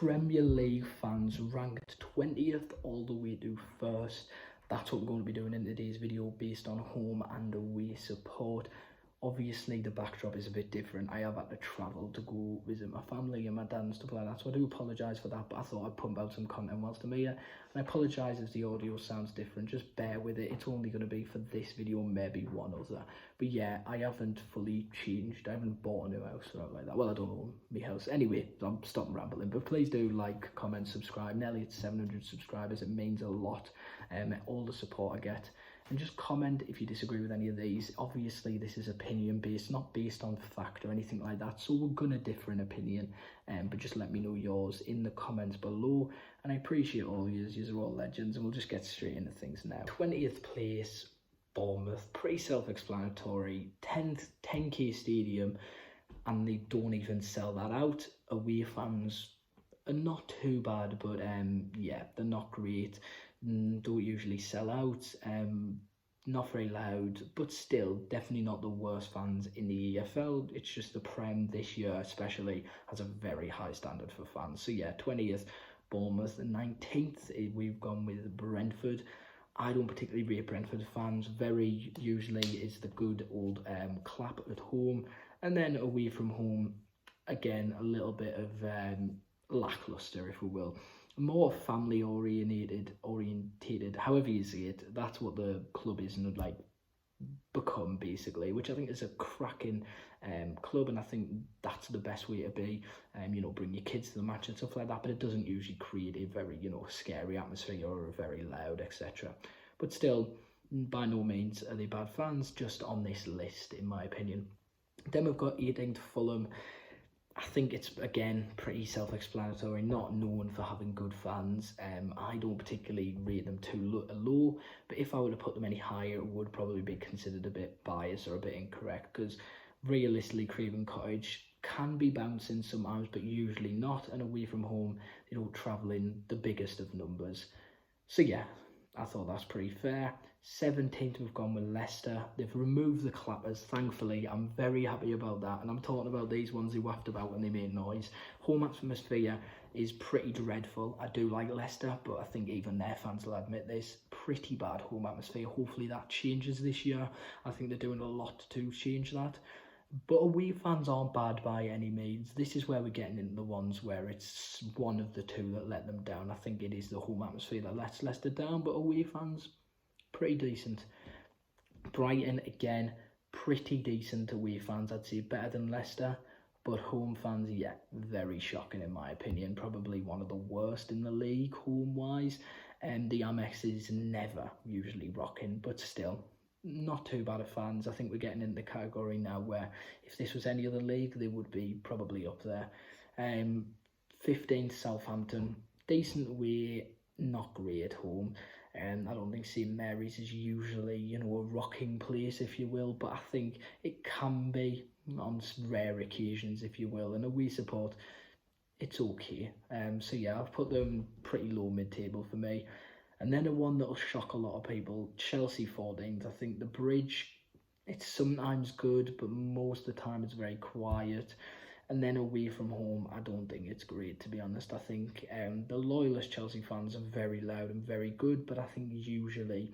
Premier League fans ranked 20th all the way to 1st. That's what we're going to be doing in today's video based on home and away support. Obviously the backdrop is a bit different. I have had to travel to go visit my family and my dad and stuff like that, so I do apologise for that, but I thought I'd pump out some content whilst I'm here. And I apologise if the audio sounds different, just bear with it. It's only going to be for this video, maybe one other. But yeah, I haven't fully changed. I haven't bought a new house or anything like that. Well, I don't own my house. Anyway, I'm stopping rambling, but please do like, comment, subscribe. Nearly at 700 subscribers. It means a lot. All the support I get. And just comment if you disagree with any of these. Obviously, this is opinion based, not based on fact or anything like that. So we're going to differ in opinion. But just let me know yours in the comments below. And I appreciate all of you. You're all legends. And we'll just get straight into things now. 20th place, Bournemouth. Pretty self-explanatory. 10k stadium. And they don't even sell that out. Away fans are not too bad. But yeah, they're not great. Don't usually sell out, not very loud, but still definitely not the worst fans in the EFL. It's just the Prem this year especially has a very high standard for fans. So yeah, 20th Bournemouth, and 19th we've gone with Brentford. I don't particularly rate Brentford fans. Very usually is the good old clap at home, and then away from home again a little bit of lackluster, if we will. More family orientated, however you see it. That's what the club is and like become basically, which I think is a cracking club, and I think that's the best way to be. You know, bring your kids to the match and stuff like that, but it doesn't usually create a very, you know, scary atmosphere or a very loud, etc. But still, by no means are they bad fans, just on this list in my opinion. Then we've got 18th Fulham. I think it's, again, pretty self-explanatory, not known for having good fans. I don't particularly rate them too low, but if I were to put them any higher, it would probably be considered a bit biased or a bit incorrect, because realistically, Craven Cottage can be bouncing sometimes, but usually not, and away from home, they don't travel in the biggest of numbers. So yeah, I thought that's pretty fair. 17th, we've gone with Leicester. They've removed the clappers, thankfully. I'm very happy about that. And I'm talking about these ones who waffed about when they made noise. Home atmosphere is pretty dreadful. I do like Leicester, but I think even their fans will admit this. Pretty bad home atmosphere. Hopefully that changes this year. I think they're doing a lot to change that. But away fans aren't bad by any means. This is where we're getting into the ones where it's one of the two that let them down. I think it is the home atmosphere that lets Leicester down, but away fans, pretty decent. Brighton, again, pretty decent away fans. I'd say better than Leicester, but home fans, yeah, very shocking in my opinion. Probably one of the worst in the league home-wise. And the Amex is never usually rocking, but still, not too bad of fans. I think we're getting in the category now where if this was any other league, they would be probably up there. 15th, Southampton, decent away, not great at home. And I don't think St Mary's is usually, you know, a rocking place, if you will, but I think it can be on rare occasions, if you will, and away support, it's okay. So yeah, I've put them pretty low mid-table for me. And then a one that'll shock a lot of people, Chelsea 14th. I think the bridge, it's sometimes good, but most of the time it's very quiet. And then away from home, I don't think it's great, to be honest. I think the loyalist Chelsea fans are very loud and very good, but I think usually,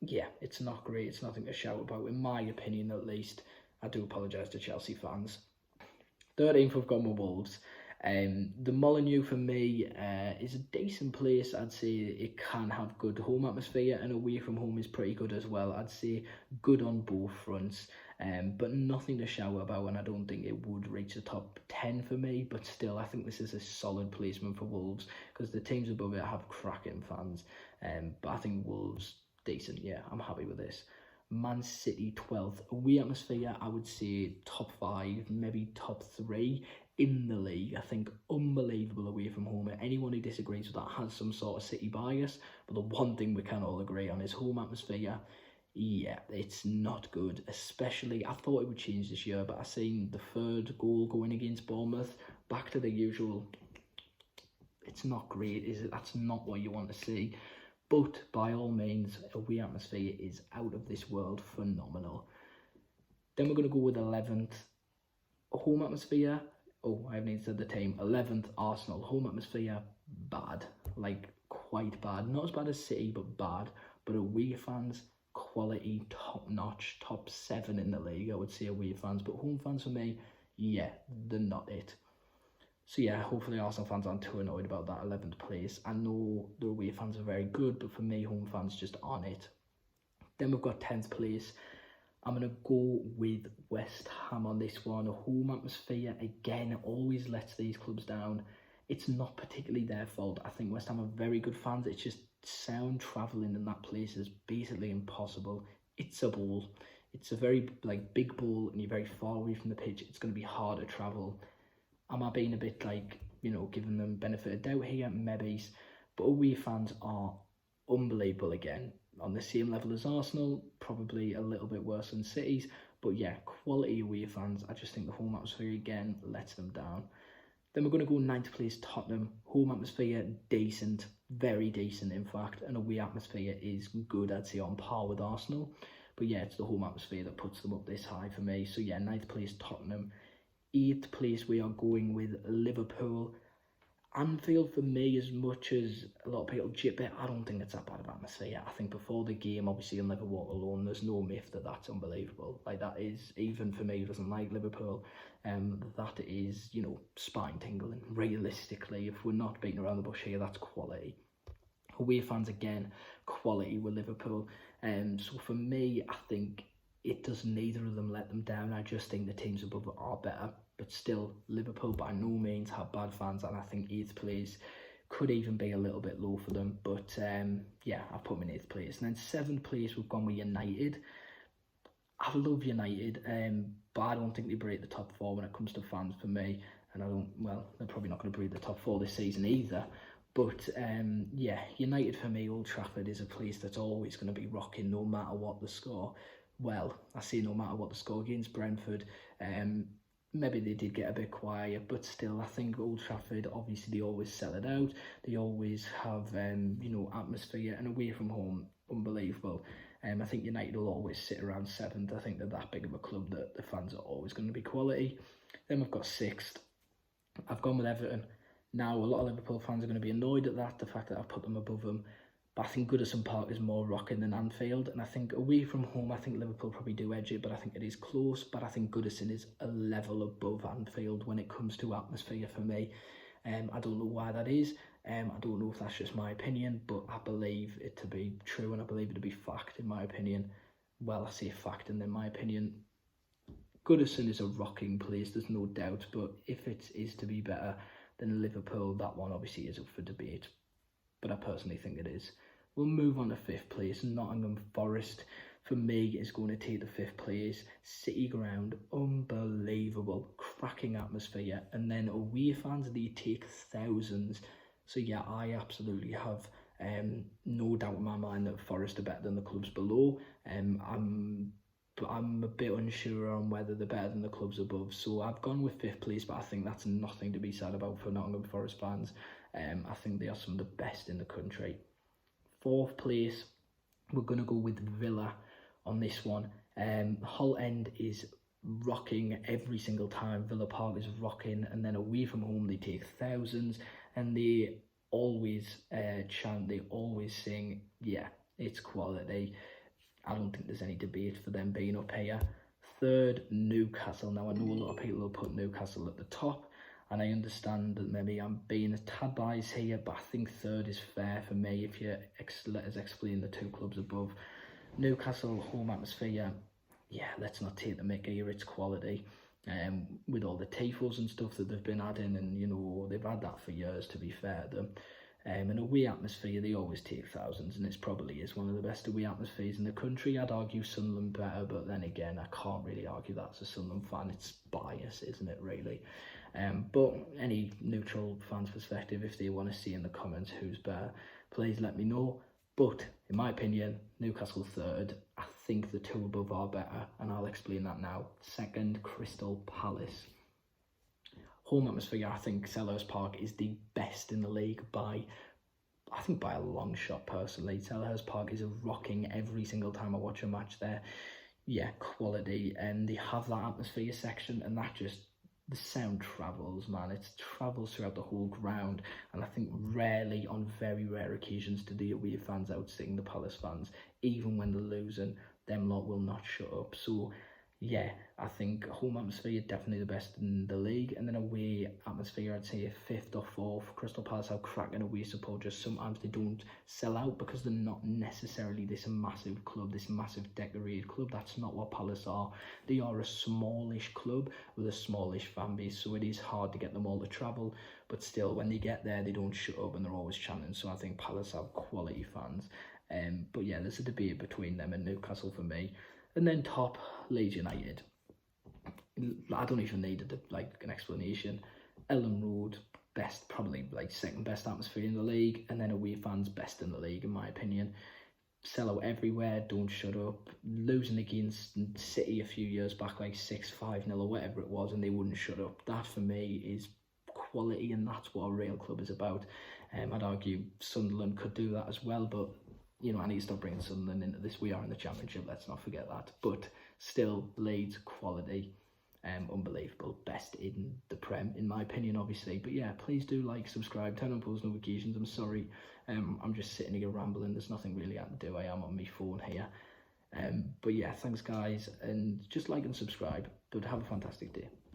yeah, it's not great. It's nothing to shout about, in my opinion, at least. I do apologise to Chelsea fans. 13th, we've gone with Wolves. The Molineux for me is a decent place. I'd say it can have good home atmosphere, and away from home is pretty good as well. I'd say good on both fronts, but nothing to shout about, and I don't think it would reach the top 10 for me, but still I think this is a solid placement for Wolves, because the teams above it have cracking fans, but I think Wolves decent. Yeah, I'm happy with this. Man City 12th, away atmosphere, I would say top 5, maybe top 3 in the league. I think unbelievable away from home. Anyone who disagrees with that has some sort of City bias, but the one thing we can all agree on is home atmosphere. Yeah, it's not good. Especially, I thought it would change this year, but I seen the third goal going against Bournemouth, back to the usual. It's not great, is it? That's not what you want to see. But by all means, away atmosphere is out of this world phenomenal. Then we're going to go with 11th. Home atmosphere, oh, I haven't even said the team. 11th, Arsenal. Home atmosphere, bad. Like, quite bad. Not as bad as City, but bad. But away fans, quality, top-notch, top 7 in the league, I would say, away fans. But home fans, for me, yeah, they're not it. So yeah, hopefully Arsenal fans aren't too annoyed about that 11th place. I know the away fans are very good, but for me, home fans just aren't it. Then we've got 10th place. I'm going to go with West Ham on this one. A home atmosphere, again, always lets these clubs down. It's not particularly their fault. I think West Ham are very good fans. It's just sound travelling in that place is basically impossible. It's a ball. It's a very big ball and you're very far away from the pitch. It's going to be hard to travel. Am I being a bit giving them benefit of doubt here? Maybe. But away fans are unbelievable again. On the same level as Arsenal, probably a little bit worse than City's. But yeah, quality away fans. I just think the home atmosphere again lets them down. Then we're going to go 9th place, Tottenham. Home atmosphere, decent. Very decent, in fact. And away atmosphere is good, I'd say, on par with Arsenal. But yeah, it's the home atmosphere that puts them up this high for me. So yeah, 9th place, Tottenham. 8th place, we are going with Liverpool. Anfield, for me, as much as a lot of people chip it, I don't think it's that bad of atmosphere. I think before the game, obviously, you'll never walk alone. There's no myth that that's unbelievable. Like, that is, even for me who doesn't like Liverpool, that is, spine-tingling. Realistically, if we're not beating around the bush here, that's quality. Away fans, again, quality with Liverpool. So for me, I think it does neither of them let them down. I just think the teams above are better. But still, Liverpool by no means have bad fans, and I think 8th place could even be a little bit low for them. But yeah, I've put them in 8th place. And then 7th place, we've gone with United. I love United, but I don't think they break the top 4 when it comes to fans for me. And they're probably not going to break the top 4 this season either. But yeah, United for me, Old Trafford is a place that's always going to be rocking no matter what the score. Well, I say no matter what the score against Brentford. Maybe they did get a bit quiet, but still, I think Old Trafford, obviously, they always sell it out. They always have, atmosphere, and away from home, unbelievable. I think United will always sit around 7th. I think they're that big of a club that the fans are always going to be quality. Then we've got 6th. I've gone with Everton. Now, a lot of Liverpool fans are going to be annoyed at that, the fact that I've put them above them. But I think Goodison Park is more rocking than Anfield. And I think away from home, I think Liverpool probably do edge it, but I think it is close. But I think Goodison is a level above Anfield when it comes to atmosphere for me. I don't know why that is. I don't know if that's just my opinion, but I believe it to be true and I believe it to be fact in my opinion. Well, I say fact and in my opinion. Goodison is a rocking place, there's no doubt. But if it is to be better than Liverpool, that one obviously is up for debate. But I personally think it is. We'll move on to 5th place. Nottingham Forest, for me, is going to take the 5th place. City ground, unbelievable, cracking atmosphere. And then away fans, they take thousands. So yeah, I absolutely have no doubt in my mind that Forest are better than the clubs below. I'm a bit unsure on whether they're better than the clubs above. So I've gone with 5th place, but I think that's nothing to be sad about for Nottingham Forest fans. I think they are some of the best in the country. 4th place, we're going to go with Villa on this one. Hull End is rocking every single time. Villa Park is rocking, and then away from home they take thousands, and they always chant, they always sing, yeah, it's quality. I don't think there's any debate for them being up here. 3rd, Newcastle. Now, I know a lot of people will put Newcastle at the top, and I understand that maybe I'm being a tad biased here, but I think 3rd is fair for me if you let us explain the 2 clubs above. Newcastle, home atmosphere, yeah, let's not take the mickey here, it's quality. With all the tifos and stuff that they've been adding, and they've had that for years, to be fair to them. And away atmosphere, they always take thousands, and it probably is one of the best away atmospheres in the country. I'd argue Sunderland better, but then again, I can't really argue that as a Sunderland fan. It's bias, isn't it, really? But any neutral fan's perspective, if they want to see in the comments who's better, please let me know. But in my opinion, Newcastle 3rd. I think the 2 above are better, and I'll explain that now. 2nd, Crystal Palace. Home atmosphere, I think Selhurst Park is the best in the league by a long shot personally. Selhurst Park is a rocking every single time I watch a match there. Yeah, quality, and they have that atmosphere section, and that just the sound travels, man. It travels throughout the whole ground, and I think rarely, on very rare occasions, do the away fans outsing the Palace fans. Even when they're losing, them lot will not shut up. So yeah, I think home atmosphere definitely the best in the league, and then away atmosphere I'd say fifth or fourth. Crystal Palace have cracking away support, just sometimes they don't sell out because they're not necessarily this massive club, this massive decorated club. That's not what Palace are. They are a smallish club with a smallish fan base, so it is hard to get them all to travel, but still when they get there they don't shut up and they're always chanting. So I think Palace have quality fans. But yeah, there's a debate between them and Newcastle for me. And then top, Leeds United. I don't even need an explanation. Ellen Road, best, probably second best atmosphere in the league, and then away fans best in the league in my opinion. Sell out everywhere, don't shut up. Losing against City a few years back, 6-5-0 or whatever it was, and they wouldn't shut up. That for me is quality, and that's what a real club is about. I'd argue Sunderland could do that as well, but I need to stop bringing Sunderland into this. We are in the Championship, let's not forget that. But still, Leeds, quality, unbelievable. Best in the Prem, in my opinion, obviously. But yeah, please do subscribe, turn on post notifications. I'm sorry, I'm just sitting here rambling. There's nothing really I can do. I am on my phone here. But yeah, thanks guys, and just like and subscribe. But have a fantastic day.